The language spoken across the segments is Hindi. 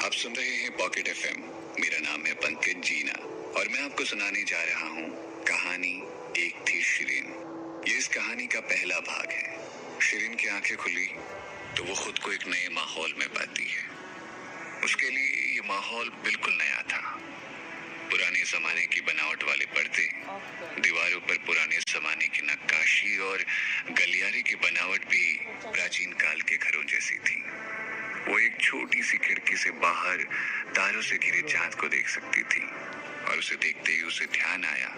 आप सुन रहे हैं पॉकेट एफएम। मेरा नाम है पंकज जीना और मैं आपको सुनाने जा रहा हूँ कहानी एक थी शिरीन। ये इस कहानी का पहला भाग है। शिरीन की आंखें खुली तो वो खुद को एक नए माहौल में पाती है। उसके लिए ये माहौल बिल्कुल नया था। पुराने जमाने की बनावट वाले पर्दे, दीवारों पर पुराने जमाने की नक्काशी और गलियारे की बनावट भी प्राचीन काल के घरों जैसी थी। वो एक छोटी सी खिड़की से बाहर तारों से घिरे चांद को देख सकती थी और उसे देखते ही उसे ध्यान आया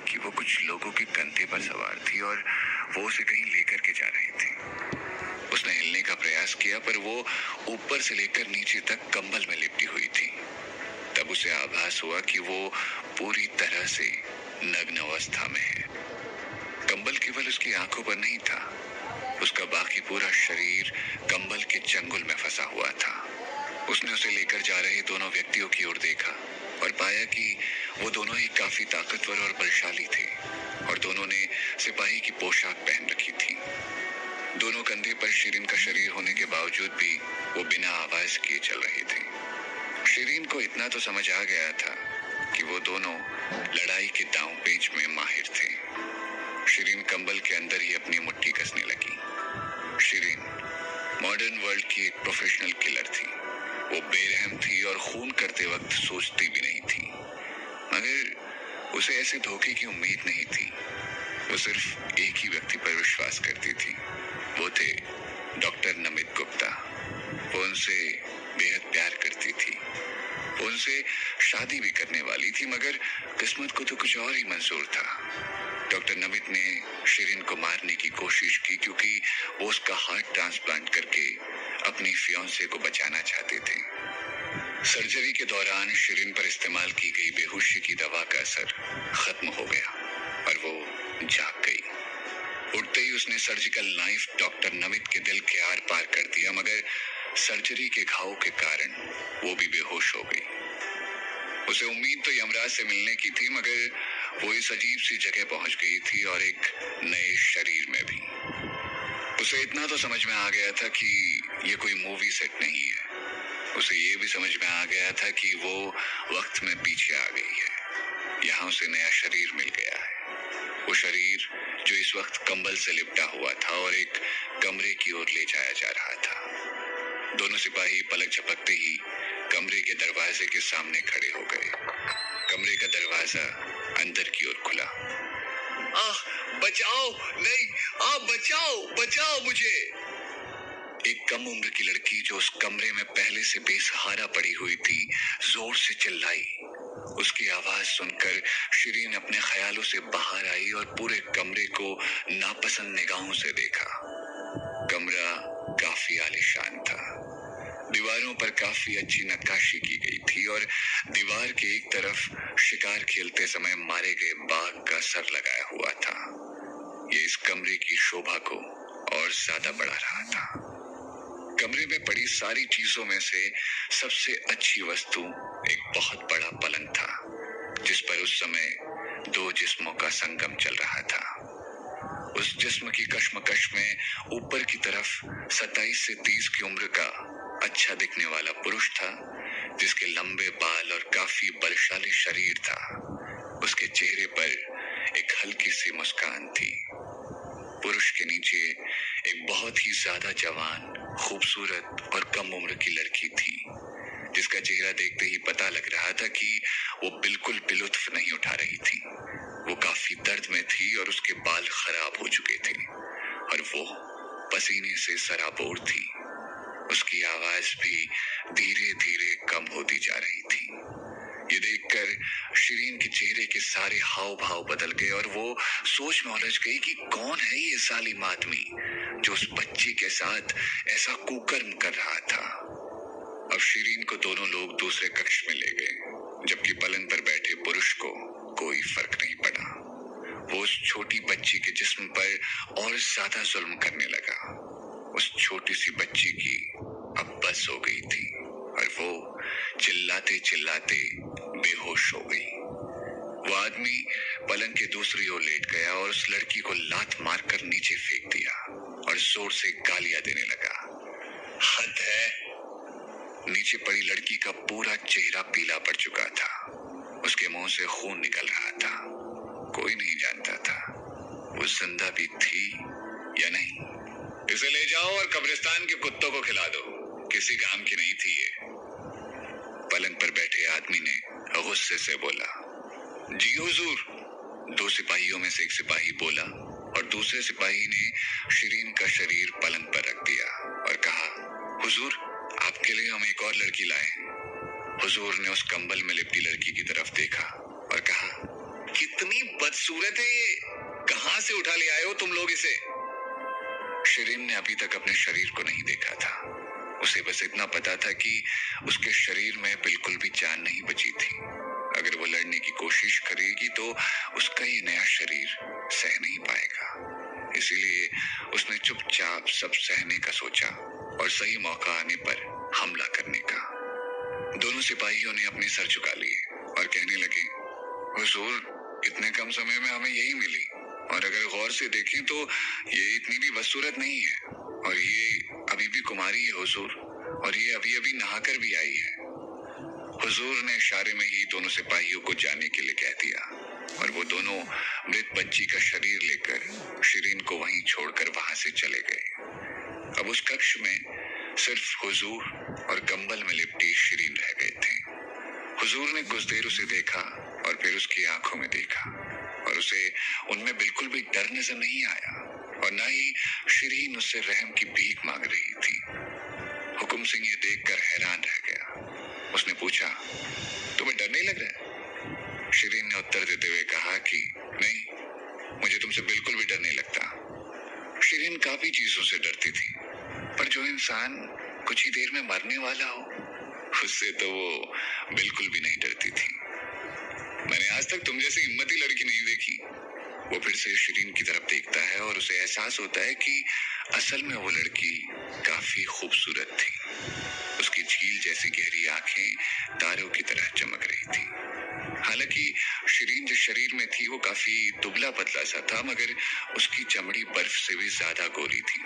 कि वो कुछ लोगों के कंधे पर सवार थी और वो उसे कहीं लेकर के जा रही थी। उसने हिलने का प्रयास किया पर वो ऊपर से लेकर नीचे तक कंबल में लिपटी हुई थी। तब उसे आभास हुआ कि वो पूरी तरह से नग्न अवस्था में है। कंबल केवल उसकी आंखों पर नहीं था, उसका बाकी पूरा शरीर कंबल के चंगुल में फंसा हुआ था। उसने उसे लेकर जा रहे दोनों व्यक्तियों की ओर देखा और पाया कि वो दोनों ही काफी ताकतवर और बलशाली थे और दोनों ने सिपाही की पोशाक पहन रखी थी। दोनों कंधे पर शिरीन का शरीर होने के बावजूद भी वो बिना आवाज किए चल रहे थे। शिरीन को इतना तो समझ आ गया था कि वो दोनों लड़ाई के दांव पेच में माहिर थे। शिरीन कंबल के अंदर ही अपनी मुट्ठी कसने लगी। शिरीन मॉडर्न वर्ल्ड की एक प्रोफेशनल किलर थी। वो बेरहम थी और खून करते वक्त सोचती भी नहीं थी, मगर उसे ऐसे धोखे की उम्मीद नहीं थी। वो सिर्फ एक ही व्यक्ति पर विश्वास करती थी, वो थे डॉक्टर नमित गुप्ता। वो उनसे बेहद प्यार करती थी। वो उनसे शादी भी करने वाली थी, मगर किस्मत को तो कुछ और ही मंजूर था। डॉक्टर नमित ने शिरीन को मारने की कोशिश की क्योंकि वो उसका हार्ट ट्रांसप्लांट करके अपनी फियांसे को बचाना चाहते थे। सर्जरी के दौरान शिरीन पर इस्तेमाल की गई बेहोशी की दवा का असर खत्म हो गया और वो जाग गई। उठते ही उसने सर्जिकल नाइफ डॉक्टर नमित के दिल के आर पार कर दिया, मगर सर्जरी के घाव के कारण वो भी बेहोश हो गई। उसे उम्मीद तो यमराज से मिलने की थी, मगर वो इस अजीब सी जगह पहुंच गई थी और एक नए शरीर में भी। उसे इतना तो समझ में आ गया था कि ये कोई मूवी सेट नहीं है। उसे ये भी समझ में आ गया था कि वो वक्त में पीछे आ गई है। यहाँ उसे नया शरीर मिल गया है। वो शरीर जो इस वक्त कंबल से लिपटा हुआ था और एक कमरे की ओर ले जाया जा रहा था। दोनों सिपाही पलक झपकते ही कमरे के दरवाजे के सामने खड़े हो गए। कमरे का दरवाजा अंदर की ओर खुला। बचाओ, नहीं, बचाओ, बचाओ मुझे। एक कम उम्र की लड़की जो उस कमरे में पहले से बेसहारा पड़ी हुई थी, जोर से चिल्लाई। उसकी आवाज सुनकर शिरीन अपने ख्यालों से बाहर आई और पूरे कमरे को नापसंद निगाहों से देखा। कमरा काफी आलीशान था। दीवारों पर काफी अच्छी नक्काशी की गई थी और दीवार के एक तरफ शिकार खेलते समय मारे गए बाघ का सर लगाया हुआ था। ये इस कमरे की शोभा को और ज्यादा बढ़ा रहा था। कमरे में पड़ी सारी चीजों में से सबसे अच्छी वस्तु एक बहुत बड़ा पलंग था, जिस पर उस समय दो जिस्मों का संगम चल रहा था। उस जिस्म की कश्मकश में ऊपर की तरफ 27 से 30 की उम्र का अच्छा दिखने वाला पुरुष था, जिसके लंबे बाल और काफी बलशाली शरीर था। उसके चेहरे पर एक हल्की सी मुस्कान थी। पुरुष के नीचे एक बहुत ही ज्यादा जवान, खूबसूरत और कम उम्र की लड़की थी, जिसका चेहरा देखते ही पता लग रहा था कि वो बिल्कुल बिलुत्फ नहीं उठा रही थी। वो काफी दर्द में थी और उसके बाल खराब हो चुके थे और वो पसीने से सराबोर थी। उसकी आवाज भी धीरे धीरे कम होती जा रही थी। ये देखकर शिरीन के चेहरे के सारे हाव भाव बदल गए और वो सोच में उलझ गई कि कौन है ये जालिम आदमी जो उस बच्ची के साथ ऐसा कुकर्म कर रहा था। अब शिरीन को दोनों लोग दूसरे कक्ष में ले गए, जबकि पलंग पर बैठे पुरुष को कोई फर्क नहीं पड़ा। वो उस छोटी बच्ची के जिस्म पर और ज्यादा जुल्म करने लगा। उस छोटी सी बच्ची की अब बस हो गई थी और वो चिल्लाते चिल्लाते बेहोश हो गई। वो आदमी पलंग के दूसरी ओर लेट गया और उस लड़की को लात मारकर नीचे फेंक दिया और जोर से गालियां देने लगा। हद है, नीचे पड़ी लड़की का पूरा चेहरा पीला पड़ चुका था। उसके मुंह से खून निकल रहा था। कोई नहीं जानता था वो जिंदा भी थी या नहीं। इसे ले जाओ और कब्रिस्तान के कुत्तों को खिला दो, किसी काम की नहीं थी ये। पलंग पर बैठे आदमी ने गुस्से से बोला। जी हुजूर, दो सिपाहियों में से एक सिपाही बोला और दूसरे सिपाही ने शिरीन का शरीर पलंग पर रख दिया और कहा, हुजूर, आपके लिए हम एक और लड़की लाए। हुजूर ने उस कंबल में लिपटी लड़की की तरफ देखा और कहा, कितनी बदसूरत है ये, कहां से उठा ले आए हो तुम लोग इसे? शिरीन ने अभी तक अपने शरीर को नहीं देखा था। उसे बस इतना पता था कि उसके शरीर में बिल्कुल भी जान नहीं बची थी। अगर वो लड़ने की कोशिश करेगी तो उसका ये नया शरीर सह नहीं पाएगा। इसीलिए उसने चुपचाप सब सहने का सोचा और सही मौका आने पर हमला करने का। दोनों सिपाहियों ने अपने सर झुका लिए और कहने लगे, हुजूर, इतने कम समय में हमें यही मिली और अगर गौर से देखें तो ये इतनी भी बदसूरत नहीं है और ये अभी भी कुमारी है हुजूर, और ये अभी अभी नहाकर भी आई है। हुजूर ने इशारे में ही दोनों सिपाहियों को जाने के लिए कह दिया और वो दोनों मृत बच्ची का शरीर लेकर शिरीन को वहीं छोड़कर वहां से चले गए। अब उस कक्ष में सिर्फ हुजूर और कंबल में लिपटी शिरीन रह गए थे। हुजूर ने कुछ देर उसे देखा और फिर उसकी आंखों में देखा और उसे उनमें बिल्कुल भी डर नजर नहीं आया और न ही शिरीन उससे रहम की भीख मांग रही थी। हुकुम सिंह ये देखकर हैरान रह गया। उसने पूछा, तुम्हें डर नहीं लग रहा है? शिरीन ने उत्तर देते हुए कहा कि नहीं, मुझे तुमसे बिल्कुल भी डर नहीं लगता। शिरीन काफी चीजों से डरती थी, पर जो इंसान कुछ ही देर में मरने वाला हो, उससे तो वो बिल्कुल भी नहीं डरती थी। मैंने आज तक तुम जैसी हिम्मती लड़की नहीं देखी। वो फिर से शिरीन की तरफ देखता है और उसे एहसास होता है कि असल में वो लड़की काफी खूबसूरत थी। उसकी झील जैसी गहरी आंखें तारों की तरह चमक रही थी। हालांकि शिरीन जिस शरीर में थी वो काफी दुबला पतला सा था, मगर उसकी चमड़ी बर्फ से भी ज्यादा गोरी थी।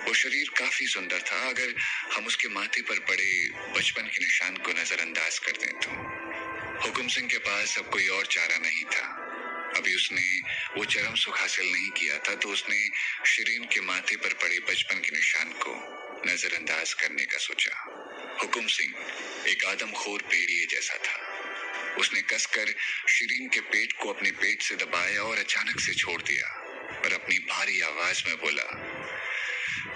वो शरीर काफी सुंदर था अगर हम उसके माथे पर पड़े बचपन के निशान को नजरअंदाज कर दें तो। हुकुम सिंह के पास अब कोई और चारा नहीं था। अभी उसने वो चरम सुख हासिल नहीं किया था तो उसने शिरीन के माथे पर पड़े बचपन के निशान को नजरअंदाज करने का सोचा। हुकुम सिंह एक आदमखोर भेड़िए जैसा था। उसने कसकर शिरीन के पेट को अपने पेट से दबाया और अचानक से छोड़ दिया और अपनी भारी आवाज में बोला,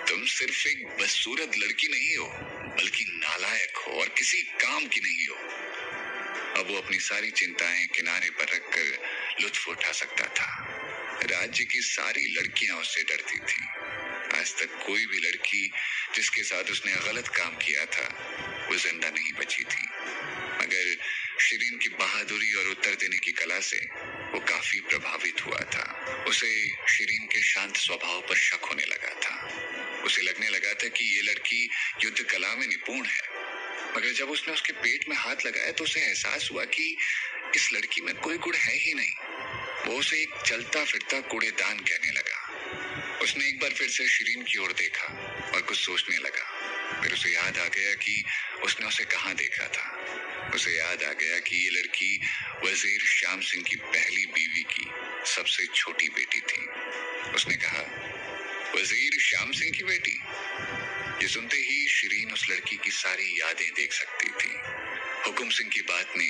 तुम सिर्फ एक बदसूरत लड़की नहीं हो, बल्कि नालायक हो और किसी काम की नहीं हो। अब वो अपनी सारी चिंताएं किनारे पर रखकर लुत्फ उठा सकता था। राज्य की सारी लड़कियां उससे डरती थी। आज तक कोई भी लड़की जिसके साथ उसने गलत काम किया था वो जिंदा नहीं बची थी, मगर शिरीन की बहादुरी और उत्तर देने की कला से वो काफी प्रभावित हुआ था। उसे शिरीन के शांत स्वभाव पर शक होने लगा था। उसे लगने लगा था कि ये लड़की युद्ध कला में निपुण है, मगर जब उसने उसके पेट में हाथ लगाया तो उसे एहसास हुआ कि इस लड़की में कोई गुण है ही नहीं। वो उसे एक चलता फिरता कूड़ेदान कहने लगा। उसने एक बार फिर से शिरीन की ओर देखा और कुछ सोचने लगा। फिर उसे याद आ गया कि उसने उसे कहाँ देखा था। उसे याद आ गया कि ये लड़की वजीर श्याम सिंह की पहली बीवी की सबसे छोटी बेटी थी। उसने कहा, वजीर श्याम सिंह की बेटी? ये सुनते ही शिरीन उस लड़की की सारी यादें देख सकती थी। हुकुम सिंह की बात ने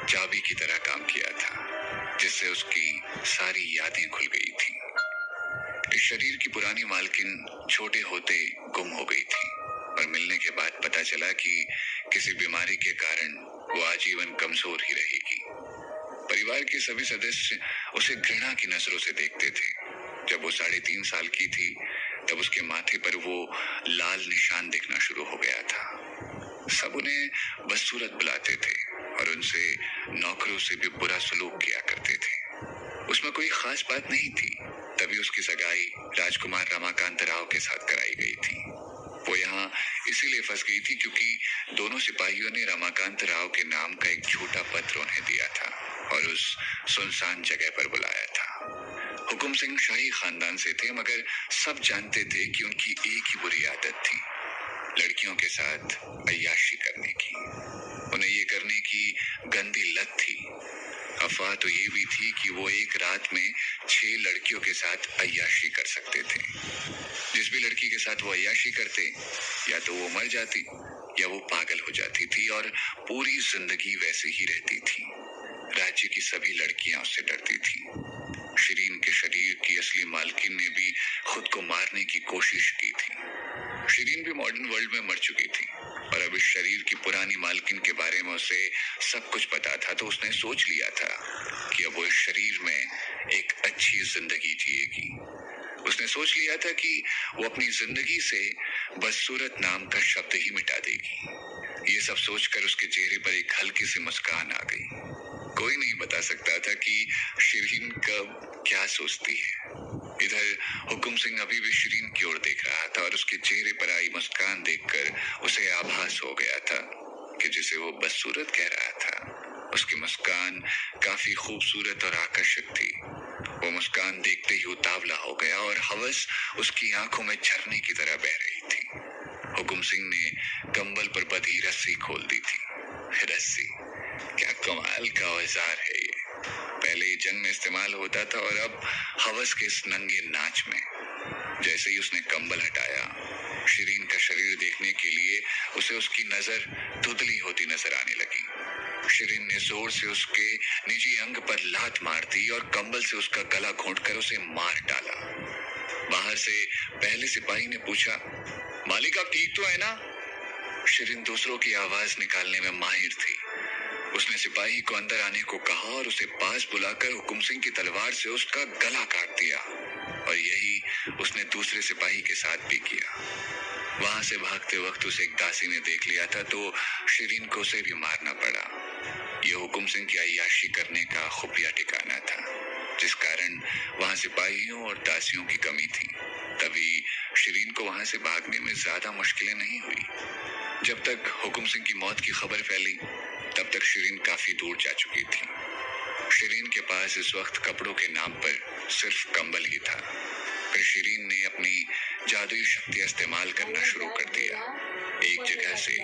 चाबी की तरह काम किया था, जिससे उसकी सारी यादें खुल गई थी। इस शरीर की पुरानी मालकिन छोटे होते गुम हो गई थी और मिलने के बाद पता चला कि किसी बीमारी के कारण वो आजीवन कमजोर ही रहेगी। परिवार के सभी सदस्य उसे घृणा की नजरों से देखते थे। जब वो 3.5 साल की थी तब उसके माथे पर वो लाल निशान दिखना शुरू हो गया था। सब उन्हें बदसूरत बुलाते थे और उनसे नौकरों से भी बुरा सलूक किया करते थे। उसमें कोई खास बात नहीं थी। तभी उसकी सगाई राजकुमार रमाकांत राव के साथ कराई गई थी। वो यहाँ इसीलिए फंस गई थी क्योंकि दोनों सिपाहियों ने रमाकांत राव के नाम का एक छोटा पत्र उन्हें दिया था और उस सुनसान जगह पर बुलाया था। हुकुम सिंह शाही खानदान से थे, मगर सब जानते थे कि उनकी एक ही बुरी आदत थी, लड़कियों के साथ अय्याशी करने की। उन्हें ये करने की गंदी लत थी। अफवाह तो ये भी थी कि वो एक रात में 6 लड़कियों के साथ अय्याशी कर सकते थे। जिस भी लड़की के साथ वो अय्याशी करते, या तो वो मर जाती या वो पागल हो जाती थी और पूरी जिंदगी वैसे ही रहती थी। राज्य की सभी लड़कियां उससे डरती थी। शिरीन के शरीर की असली मालकिन ने भी खुद को मारने की कोशिश की थी। शिरीन भी मॉडर्न वर्ल्ड में मर चुकी थी और अब इस शरीर की पुरानी मालकिन के बारे में उसे सब कुछ पता था, तो उसने सोच लिया था कि अब वो इस शरीर में एक अच्छी जिंदगी जिएगी। उसने सोच लिया था कि वो अपनी जिंदगी से बदसूरत नाम का शब्द ही मिटा देगी। ये सब सोचकर उसके चेहरे पर एक हल्की सी मुस्कान आ गई। कोई नहीं बता सकता था कि शिरीन कब क्या सोचती है। इधर हुकुम सिंह अभी भी शिरीन की ओर देख रहा था और उसके चेहरे पर आई मुस्कान देखकर उसे आभास हो गया था कि जिसे वो बदसूरत कह रहा था, उसकी मुस्कान काफी खूबसूरत और आकर्षक थी। वो मुस्कान देखते ही उतावला हो गया और हवस उसकी आंखों में झरने की तरह बह रही थी। हुकुम सिंह ने कंबल पर बंधी रस्सी खोल दी थी। रस्सी, क्या कमाल का औजार है ये। पहले ही जंग में इस्तेमाल होता था और अब हवस के इस नंगे नाच में। जैसे ही उसने कंबल हटाया, शिरीन का शरीर देखने के लिए उसे उसकी नजर धुंधली होती नजर आने लगी। शिरीन ने जोर से उसके निजी अंग पर लात मार दी और कंबल से उसका गला घोंटकर उसे मार डाला। बाहर से पहले सिपाही ने पूछा, मालिक आप ठीक तो है ना? शिरीन दूसरों की आवाज निकालने में माहिर थी। उसने सिपाही को अंदर आने को कहा और उसे पास बुलाकर हुकुम सिंह की तलवार से उसका गला काट दिया, और यही उसने दूसरे सिपाही के साथ भी किया। वहां से भागते वक्त उसे एक दासी ने देख लिया था, तो शिरीन को उसे भी मारना पड़ा। यह हुकुम सिंह की अय्याशी करने का खुफिया ठिकाना था, जिस कारण वहां सिपाहियों और दासियों की कमी थी। तभी शिरीन को वहां से भागने में ज्यादा मुश्किलें नहीं हुई। जब तक हुकुम सिंह की मौत की खबर फैली, तब तक शिरीन काफी दूर जा चुकी थी। शिरीन के पास इस वक्त कपड़ों के नाम पर सिर्फ कंबल ही था। फिर शिरीन ने अपनी जादुई शक्ति इस्तेमाल करना शुरू कर दिया। एक जगह से